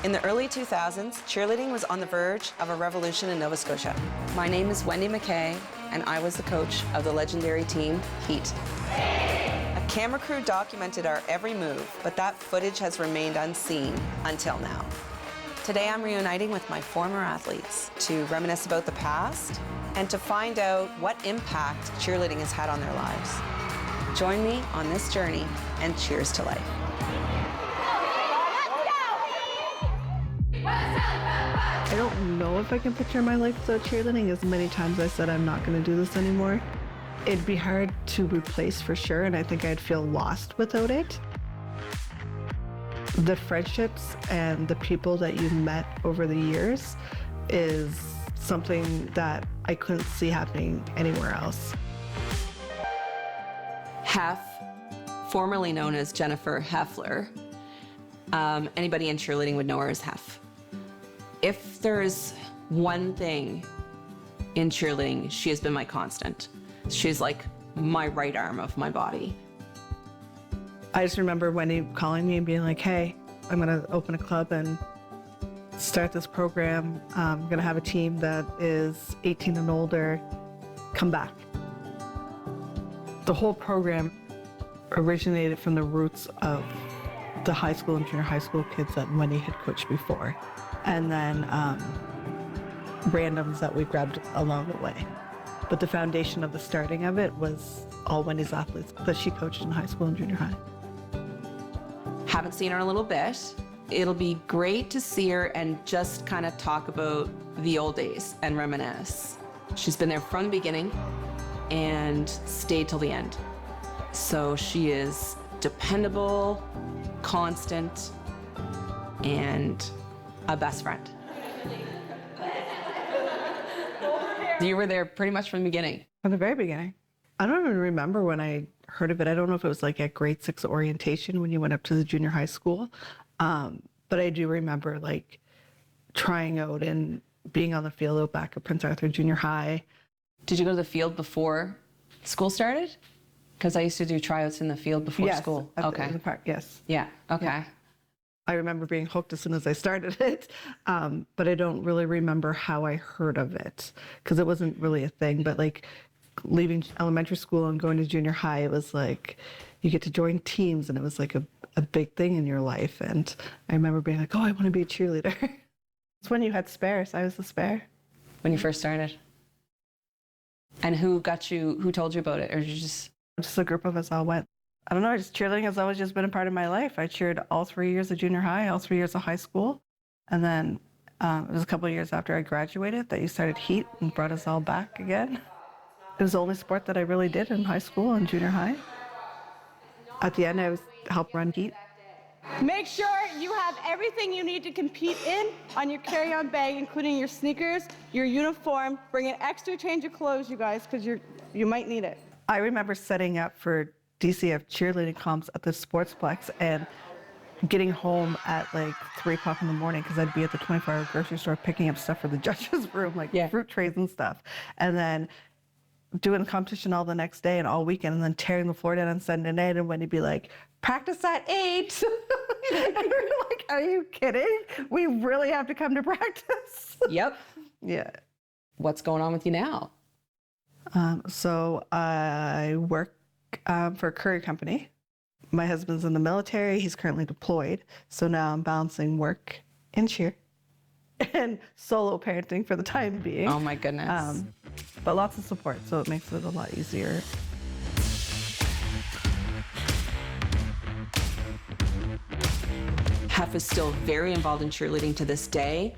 In the early 2000s, cheerleading was on the verge of a revolution in Nova Scotia. My name is Wendy McKay, and I was the coach of the legendary team, Heat. A camera crew documented our every move, but that footage has remained unseen until now. Today, I'm reuniting with my former athletes to reminisce about the past and to find out what impact cheerleading has had on their lives. Join me on this journey, and cheers to life. I don't know if I can picture my life without cheerleading. As many times I said I'm not going to do this anymore. It'd be hard to replace for sure, and I think I'd feel lost without it. The friendships and the people that you met over the years is something that I couldn't see happening anywhere else. Heff, formerly known as Jennifer Heffler. Anybody in cheerleading would know her as Heff. If there's one thing in cheerleading, she has been my constant. She's like my right arm of my body. I just remember Wendy calling me and being like, hey, I'm gonna open a club and start this program. I'm gonna have a team that is 18 and older. Come back. The whole program originated from the roots of the high school and junior high school kids that Wendy had coached before. And then randoms that we grabbed along the way. But the foundation of the starting of it was all Wendy's athletes that she coached in high school and junior high. Haven't seen her in a little bit. It'll be great to see her and just kind of talk about the old days and reminisce. She's been there from the beginning and stayed till the end. So she is dependable, constant, and a best friend. You were there pretty much from the beginning. From the very beginning. I don't even remember when I heard of it. I don't know if it was like at grade 6 orientation when you went up to the junior high school. But I do remember like trying out and being on the field out back at Prince Arthur Junior High. Did you go to the field before school started? Because I used to do tryouts in the field before school. Okay. In the park, yes. Yeah, okay. Yeah. I remember being hooked as soon as I started it, but I don't really remember how I heard of it because it wasn't really a thing. But like leaving elementary school and going to junior high, it was like you get to join teams, and it was like a big thing in your life. And I remember being like, oh, I want to be a cheerleader. It's when you had spares. I was the spare. When you first started. And who told you about it? Or you just a group of us all went. I don't know, just cheerleading has always just been a part of my life. I cheered all 3 years of junior high, all 3 years of high school. And then it was a couple of years after I graduated that you started Heat and brought us all back again. It was the only sport that I really did in high school and junior high. At the end, I helped run Heat. Make sure you have everything you need to compete in on your carry-on bag, including your sneakers, your uniform. Bring an extra change of clothes, you guys, because you might need it. I remember setting up for DCF cheerleading comps at the Sportsplex and getting home at like 3 o'clock in the morning because I'd be at the 24-hour grocery store picking up stuff for the judges' room, like fruit trays and stuff. And then doing the competition all the next day and all weekend, and then tearing the floor down on Sunday night, and Wendy'd be like, practice at 8. And we were like, are you kidding? We really have to come to practice. Yep. Yeah. What's going on with you now? So I work for a courier company. My husband's in the military. He's currently deployed. So now I'm balancing work and cheer and solo parenting for the time being. Oh my goodness. But lots of support, so it makes it a lot easier. Heff is still very involved in cheerleading to this day,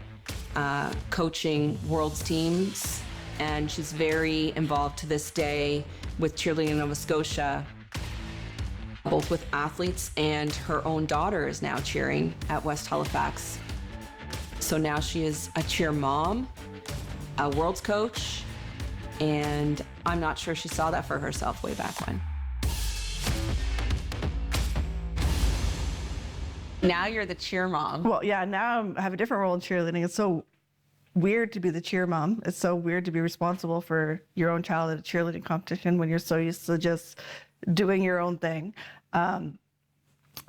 coaching world's teams, and she's very involved to this day with cheerleading in Nova Scotia, both with athletes, and her own daughter is now cheering at West Halifax. So now she is a cheer mom, a world's coach, and I'm not sure she saw that for herself way back when. Now you're the cheer mom. Well, yeah, now I have a different role in cheerleading. It's so weird to be the cheer mom. It's so weird to be responsible for your own child at a cheerleading competition when you're so used to just doing your own thing.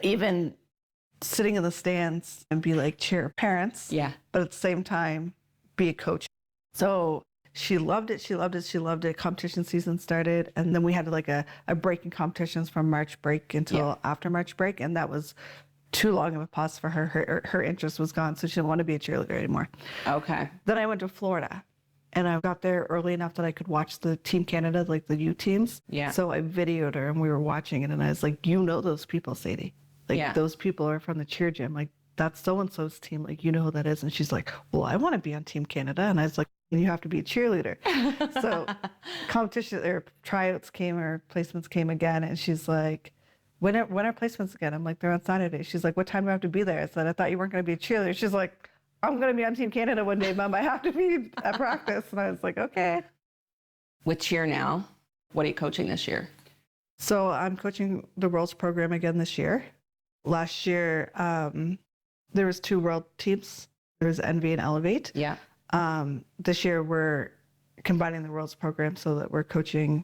Even sitting in the stands and be like cheer parents, Yeah. but at the same time be a coach. So she loved it. She loved it. She loved it. Competition season started, and then we had like a break in competitions from March break until after March break, and that was too long of a pause for her. Her interest was gone, so she didn't want to be a cheerleader anymore. Okay. Then I went to Florida, and I got there early enough that I could watch the Team Canada, like the U teams. Yeah. So I videoed her, and we were watching it, and I was like, you know those people, Sadie. Like, those people are from the cheer gym. Like, that's so-and-so's team. Like, you know who that is. And she's like, well, I want to be on Team Canada. And I was like, you have to be a cheerleader. So competition or tryouts came or placements came again. And she's like, when are placements again? I'm like, they're on Saturday. She's like, what time do I have to be there? I said, I thought you weren't going to be a cheerleader. She's like, I'm going to be on Team Canada one day, Mom. I have to be at practice. And I was like, okay. With cheer now, what are you coaching this year? So I'm coaching the Worlds program again this year. Last year, there was 2 world teams. There was Envy and Elevate. Yeah. This year, we're combining the Worlds program so that we're coaching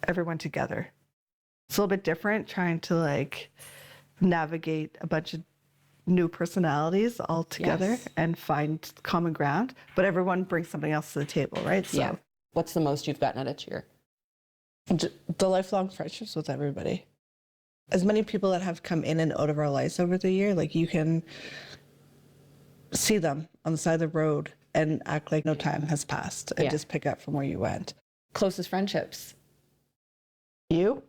everyone together. It's a little bit different, trying to like navigate a bunch of new personalities all together and find common ground. But everyone brings something else to the table, right? So, What's the most you've gotten out of cheer? The lifelong friendships with everybody. As many people that have come in and out of our lives over the year, like you can see them on the side of the road and act like no time has passed and just pick up from where you went. Closest friendships? You?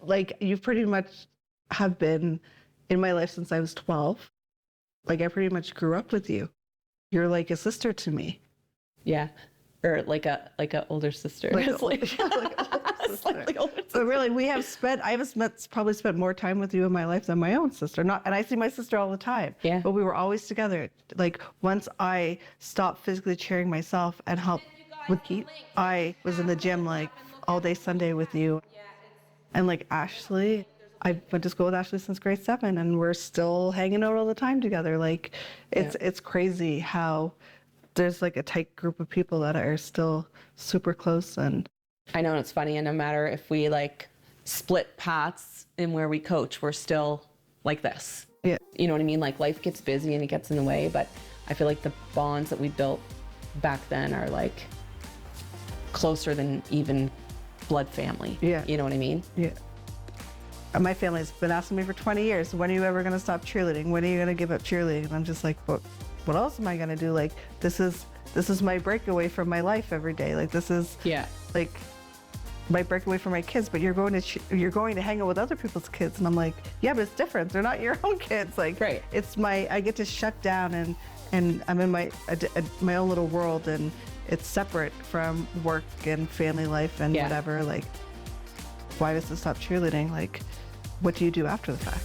Like, you pretty much have been in my life since I was 12. Like, I pretty much grew up with you. You're like a sister to me. Yeah. Or like a older sister. Like It's like- slightly older sister. So really, I have probably spent more time with you in my life than my own sister. And I see my sister all the time. Yeah. But we were always together. Like, once I stopped physically cheering myself and helped with Keith, I was in the gym like all day Sunday with you. And like Ashley, I went to school with Ashley since grade 7, and we're still hanging out all the time together. Like, it's crazy how there's like a tight group of people that are still super close. And I know, and it's funny, and no matter if we like split paths in where we coach, we're still like this. yeah, You know what I mean? Like, life gets busy and it gets in the way, but I feel like the bonds that we built back then are like closer than even blood family. Yeah. You know what I mean? yeah. And my family's been asking me for 20 years, when are you ever going to stop cheerleading? When are you going to give up cheerleading? And I'm just like, what else am I going to do? Like, this is my breakaway from my life every day. Like, this is like my breakaway from my kids, but you're going to hang out with other people's kids. And I'm like, yeah, but it's different. They're not your own kids. Like, Right. I get to shut down and I'm in my own little world, and it's separate from work and family life and whatever. Like, why does it stop cheerleading? Like, what do you do after the fact?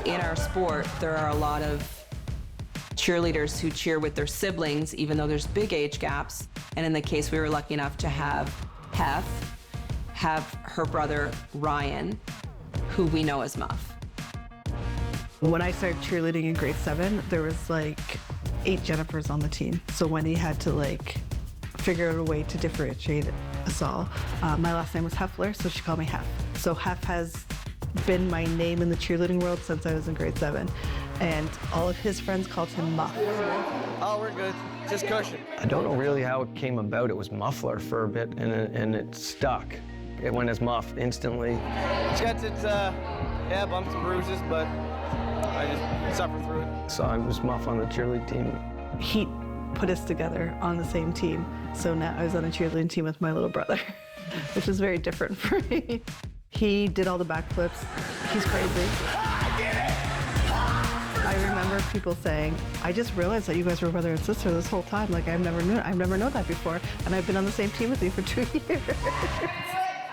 In our sport, there are a lot of cheerleaders who cheer with their siblings, even though there's big age gaps. And in the case we were lucky enough to have Heff have her brother Ryan, who we know as Muff. When I started cheerleading in grade 7, there was like 8 Jennifers on the team. So Wendy had to like figure out a way to differentiate us all. My last name was Heffler, so she called me Heff. So Heff has been my name in the cheerleading world since I was in grade 7. And all of his friends called him Muff. Oh, we're good. Just cushion. I don't know really how it came about. It was Muffler for a bit, and it stuck. It went as Muff instantly. It's got its, bumps and bruises, but I just suffer through it. So I was Muff on the cheerleading team. He put us together on the same team. So now I was on a cheerleading team with my little brother, which is very different for me. He did all the backflips. He's crazy. I remember people saying, I just realized that you guys were brother and sister this whole time. Like, I've never known that before. And I've been on the same team with you for 2 years.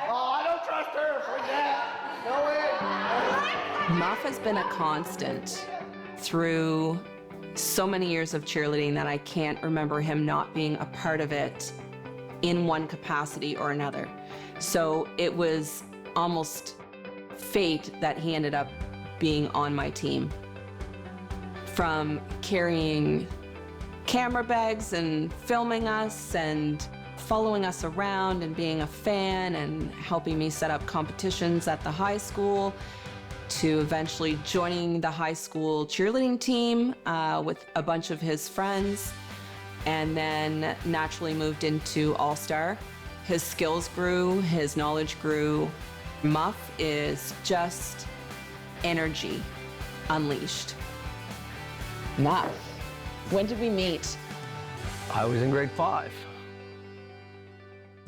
Oh, I don't trust her for that. No way. Muff has been a constant through so many years of cheerleading that I can't remember him not being a part of it in one capacity or another. So it was almost fate that he ended up being on my team. From carrying camera bags and filming us and following us around and being a fan and helping me set up competitions at the high school, to eventually joining the high school cheerleading team with a bunch of his friends, and then naturally moved into All-Star. His skills grew, his knowledge grew. Muff is just energy unleashed. Muff, when did we meet? I was in grade 5.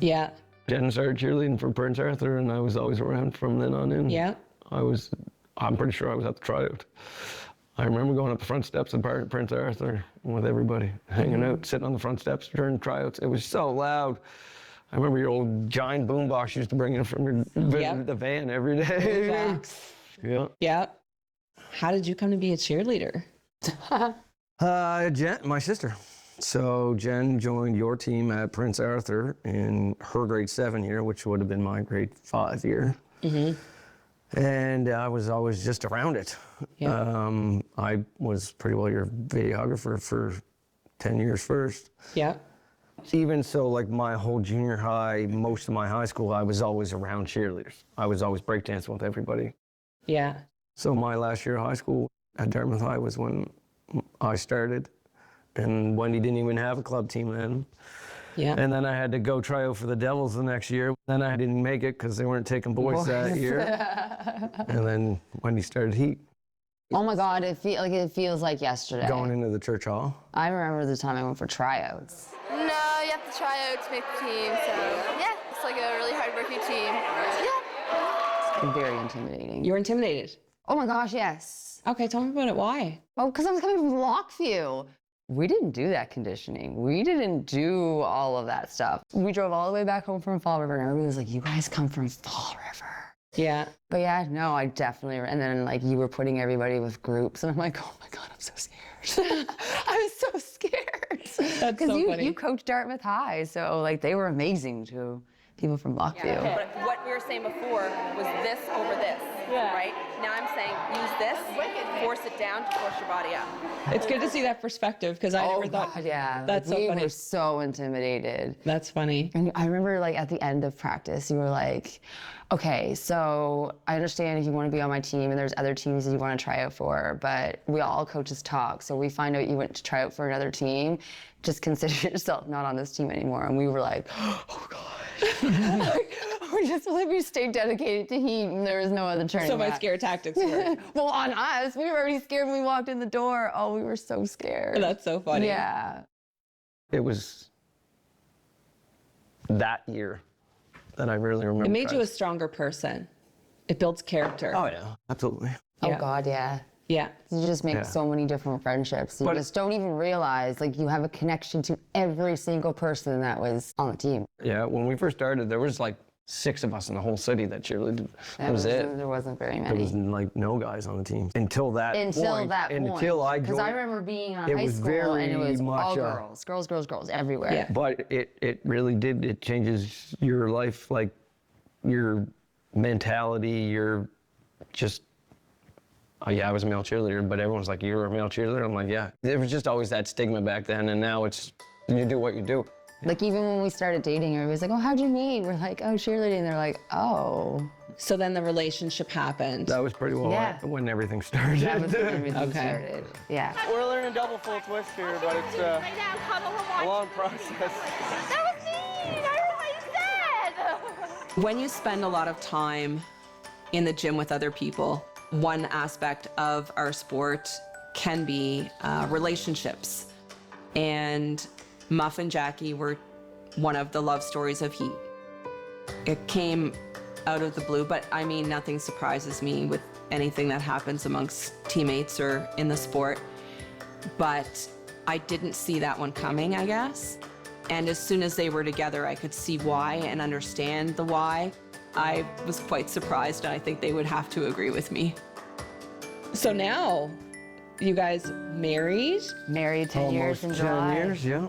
Yeah. Jen started cheerleading for Prince Arthur, and I was always around from then on in. Yeah. I'm pretty sure I was at the tryout. I remember going up the front steps of Prince Arthur with everybody, hanging out, sitting on the front steps during tryouts. It was so loud. I remember your old giant boombox you used to bring in from your the van every day. Yeah. Yeah. How did you come to be a cheerleader? Jen, my sister. So Jen joined your team at Prince Arthur in her grade 7 year, which would have been my grade 5 year. And I was always just around it. Yeah. I was pretty well your videographer for 10 years first. Yeah. Even so, like my whole junior high, most of my high school, I was always around cheerleaders. I was always breakdancing with everybody. Yeah. So my last year of high school at Dartmouth High was when I started. And Wendy didn't even have a club team then. Yeah. And then I had to go try out for the Devils the next year. Then I didn't make it because they weren't taking boys that year. And then Wendy started Heat. Oh my God, it feels like yesterday. Going into the church hall. I remember the time I went for tryouts. No, you have to try out to make the team, so yeah, it's like a really hard-working team. Yeah. Very intimidating. You were intimidated? Oh my gosh, yes. Okay, tell me about it. Why? Oh, because I was coming from Lockview. We didn't do that conditioning. We didn't do all of that stuff. We drove all the way back home from Fall River, and everybody was like, you guys come from Fall River. Yeah. But yeah, no, I definitely, and then like you were putting everybody with groups, and I'm like, oh my God, I'm so scared. I was so scared. That's so funny. You coached Dartmouth High, so like they were amazing to people from Lockview. But what we were saying before was this over this, right? Now I'm saying use this, force it down to force your body up. It's good to see that perspective because I never thought. God, yeah. That's so we funny. were so intimidated. That's funny. And I remember like at the end of practice, you were like, okay, so I understand if you want to be on my team and there's other teams that you want to try out for, but we all coaches talk. So we find out you went to try out for another team, just consider yourself not on this team anymore. And we were like, oh God. We stayed dedicated to Heat and there was no other turning So my back. scare tactics worked. Well, on us, we were already scared when we walked in the door. Oh, we were so scared. That's so funny. Yeah. It was that year that I really remember. It made you a stronger person. It builds character. Oh yeah, absolutely. Oh Yeah. God, yeah. Yeah. You just make so many different friendships. You just don't even realize, like, you have a connection to every single person that was on the team. Yeah, when we first started, there was like 6 of us in the whole city that cheerleaded. That was it. There wasn't very There many. was like no guys on the team until that point. Until I joined. Because I remember being on it high was school and it very was much all a- girls everywhere. Yeah. But it really did. It changes your life, like your mentality, your just. Oh yeah, I was a male cheerleader, but everyone's like, you're a male cheerleader? I'm like, yeah. There was just always that stigma back then, and now it's, you do what you do. Like, even when we started dating, everybody's like, oh, how'd you meet? We're like, oh, cheerleading. They're like, oh. So then the relationship happened. That was pretty well Yeah. when everything started. That was when everything Okay. started. Yeah. We're learning double full twist here, but it's a long process. That was mean! I heard what you said! When you spend a lot of time in the gym with other people, one aspect of our sport can be relationships. And Muff and Jackie were one of the love stories of Heat. It came out of the blue, but I mean, nothing surprises me with anything that happens amongst teammates or in the sport. But I didn't see that one coming, I guess. And as soon as they were together, I could see why and understand the why. I was quite surprised, and I think they would have to agree with me. So now, you guys married? Married 10 years in Almost July. 10 years, yeah.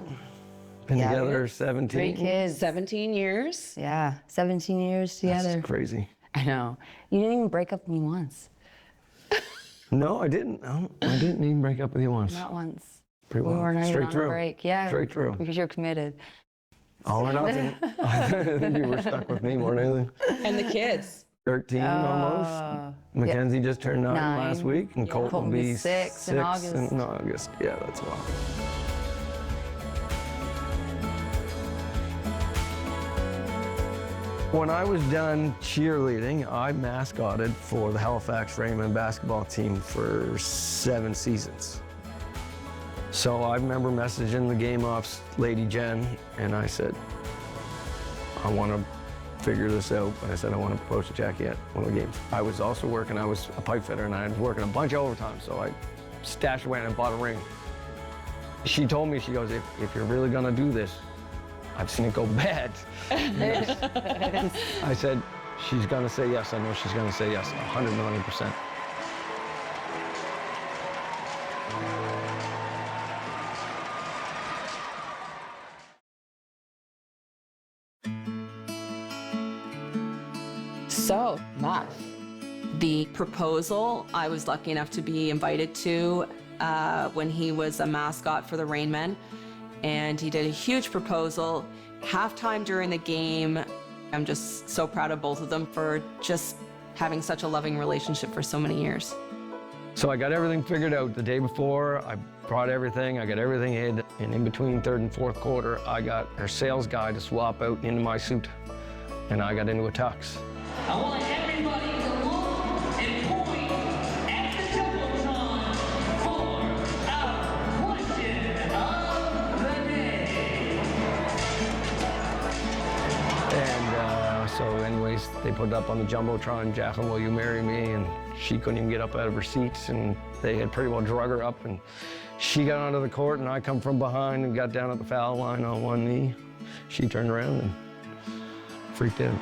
Been Yeah. together 17. 3 kids. 17 years? Yeah, 17 years together. That's crazy. I know. You didn't even break up with me once. No, I didn't. No, I didn't even break up with you once. Not once. pretty We well. weren't even Straight on through. a break. Yeah. Straight through. Because you're committed. All or nothing. I think you were stuck with me more than anything. And the kids. 13 almost. Mackenzie just turned 9 last week, and Colton will be 6 in August. in August. Yeah, that's wild. When I was done cheerleading, I mascotted for the Halifax Raymond basketball team for 7 seasons. So I remember messaging the game ops lady Jen, and I said, I want to figure this out. I said, I want to approach Jackie at one of the games. I was also working, I was a pipe fitter, and I was working a bunch of overtime, so I stashed away and bought a ring. She told me, she goes, if you're really gonna do this, I've seen it go bad. I said, she's gonna say yes. I know she's gonna say yes, 100 million%. So, Muff, the proposal I was lucky enough to be invited to when he was a mascot for the Rainmen, and he did a huge proposal. Halftime during the game, I'm just so proud of both of them for just having such a loving relationship for so many years. So I got everything figured out the day before. I brought everything, I got everything in, and in between third and fourth quarter, I got our sales guy to swap out into my suit, and I got into a tux. I want everybody to look and point at the jumbotron for our question of the day. And so anyways, they put it up on the jumbotron, Jacqueline, will you marry me? And she couldn't even get up out of her seats, and they had pretty well drug her up, and she got onto the court, and I come from behind and got down at the foul line on one knee. She turned around and freaked out.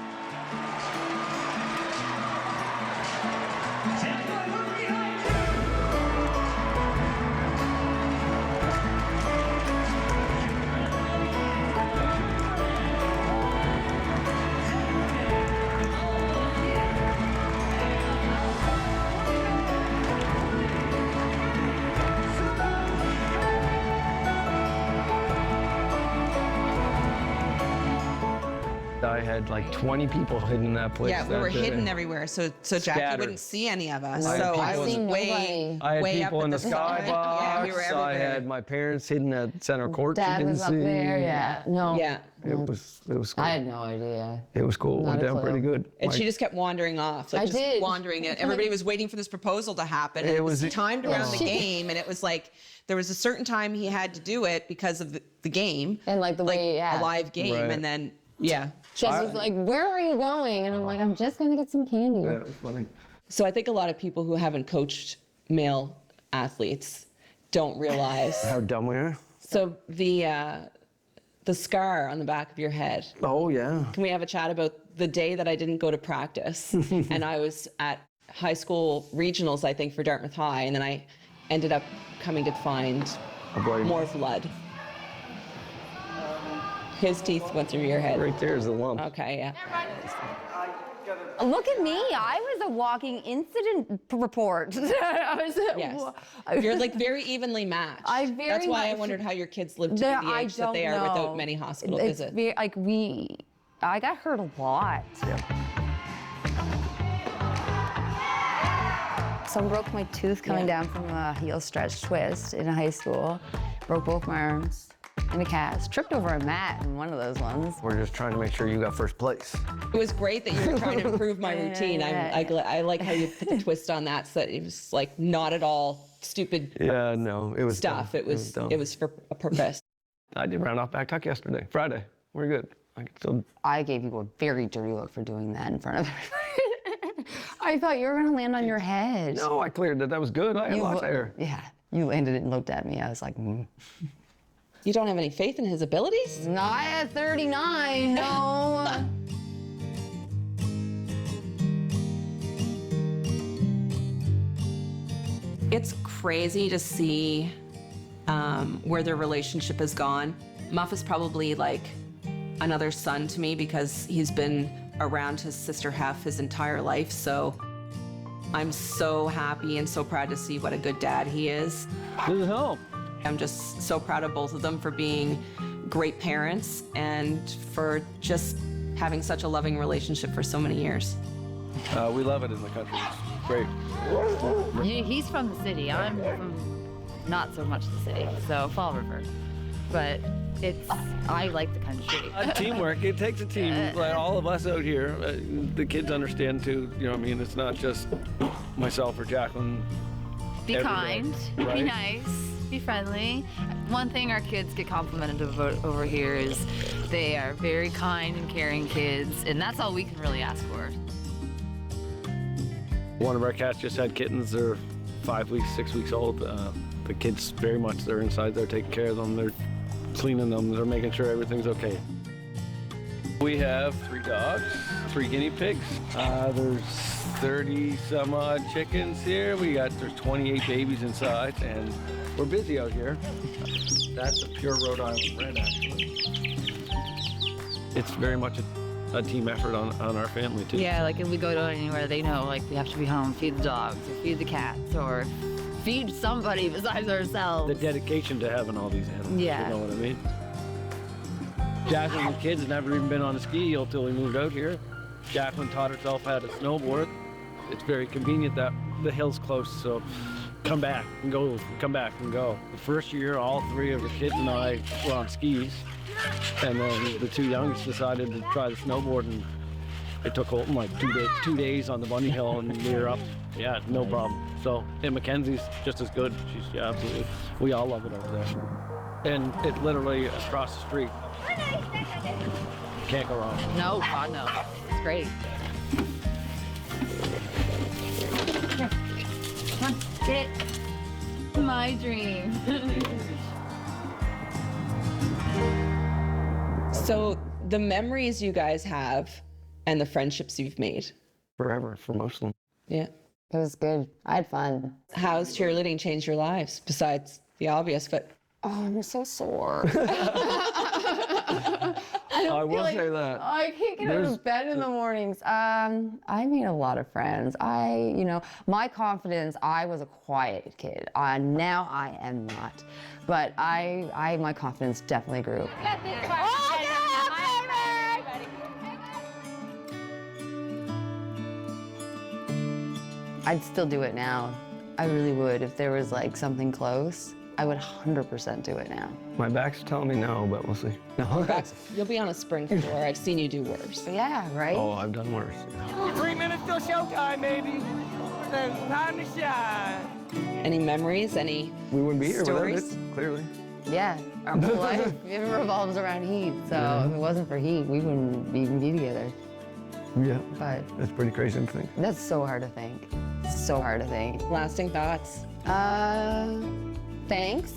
I had like 20 people hidden in that place. Yeah, we that were day. hidden everywhere, so Jackie Scattered. wouldn't see any of us. I had So I people was in the- way, I had way people up in at the side. skybox. Yeah, we were I everywhere. had my parents hidden at center court. Dad you was didn't up see. there. Yeah. No. Yeah. It was cool. I had no idea. It was cool. Not Went a down clue. pretty good. And My- she just kept wandering off, like I just did. wandering. And everybody was waiting for this proposal to happen. And it was timed around the game, and it was like there was a certain time he had to do it because of the game, And like the way, yeah. a live game, Right. and then yeah. Jess was like, where are you going? And I'm like, I'm just going to get some candy. Yeah, it was funny. So I think a lot of people who haven't coached male athletes don't realize. How dumb we are. So the scar on the back of your head. Oh, yeah. Can we have a chat about the day that I didn't go to practice? And I was at high school regionals, I think, for Dartmouth High, and then I ended up coming to find more blood. His teeth went through your head. Right there's the lump. Okay, yeah. Look at me. I was a walking incident report. I was, Yes. You're like very evenly matched. That's why I wondered how your kids lived to be the age that they are without many hospital visits. I got hurt a lot. Someone broke my tooth coming down from a heel stretch twist in high school. Broke both my arms in a cast. Tripped over a mat in one of those ones. We're just trying to make sure you got first place. It was great that you were trying to improve my routine. I like how you put the twist on that, so that it was like not at all stupid Yeah, no, it was stuff. dumb. It was dumb. for a purpose. I did round off back tuck yesterday, Friday. We're good. I could still. I gave you a very dirty look for doing that in front of everybody. I thought you were going to land on your head. No, I cleared it. That was good. I had lots of air. Yeah, you landed it and looked at me. I was like, You don't have any faith in his abilities? Not at 39, no. It's crazy to see where their relationship has gone. Muff is probably like another son to me because he's been around his sister Heff his entire life. So I'm so happy and so proud to see what a good dad he is. Does it help? I'm just so proud of both of them for being great parents and for just having such a loving relationship for so many years. We love it in the country. It's great. He's from the city. I'm from not so much the city, so Fall River. But I like the country. Teamwork, it takes a team. Like all of us out here, the kids understand too, you know what I mean? It's not just myself or Jacqueline. Be kind, right? be nice, be friendly. One thing our kids get complimented about over here is they are very kind and caring kids, and that's all we can really ask for. One of our cats just had kittens. They're 5 weeks, 6 weeks old. The kids very much, they're inside there taking care of them. They're cleaning them. They're making sure everything's okay. We have 3 dogs, 3 guinea pigs. There's 30 some odd chickens here. There's 28 babies inside, and we're busy out here. That's a pure Rhode Island red, actually. It's very much a team effort on our family too. Yeah, like if we go to anywhere, they know like we have to be home, feed the dogs, or feed the cats, or feed somebody besides ourselves. The dedication to having all these animals, Yeah. you know what I mean? Jacqueline and the kids never even been on a ski hill till we moved out here. Jacqueline taught herself how to snowboard. It's very convenient that the hill's close, so come back and go, come back and go. The first year, all 3 of the kids and I were on skis, and then the 2 youngest decided to try the snowboard, and it took Colton like 2 days on the bunny hill, and we were up. Yeah, no problem. So, and Mackenzie's just as good. She's absolutely, we all love it over there. And it's literally across the street. Can't go wrong. No, God no. It's great. Come on, sit. My dream. So the memories you guys have and the friendships you've made. Forever, for most of them. Yeah. It was good. I had fun. How's cheerleading changed your lives besides the obvious, but Oh, I'm so sore. I will say that. I can't get out of bed in the mornings. I made a lot of friends. My confidence, I was a quiet kid. Now I am not. But my confidence definitely grew. I'd still do it now. I really would. If there was like something close, I would 100% do it now. My back's telling me no, but we'll see. No. you'll be on a spring floor. I've seen you do worse. Yeah, right? Oh, I've done worse. 3 minutes till showtime, baby. Then time to shine. Any memories? Any We wouldn't be here stories? without it, clearly. Yeah, our whole life, it revolves around heat. So if it wasn't for heat, we wouldn't even be together. Yeah. But That's pretty crazy to think. that's so hard to think. So hard to think. Lasting thoughts? Thanks.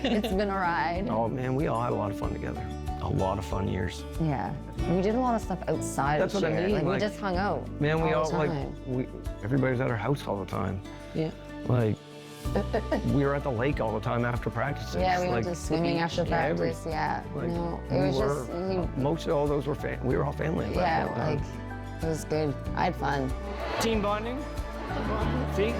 It's been a ride. Oh man, we all had a lot of fun together. A lot of fun years. Yeah. We did a lot of stuff outside That's of what I cheer. mean, We like, just hung out. Man, we all the like, time. everybody's at our house all the time. Yeah. Like, we were at the lake all the time after practices. Yeah, we went like, to swimming after practice. Yeah. like, No, it we was were- just, most of all those were we were all family. at that yeah, point in like, time. it was good. I had fun. Team bonding. See?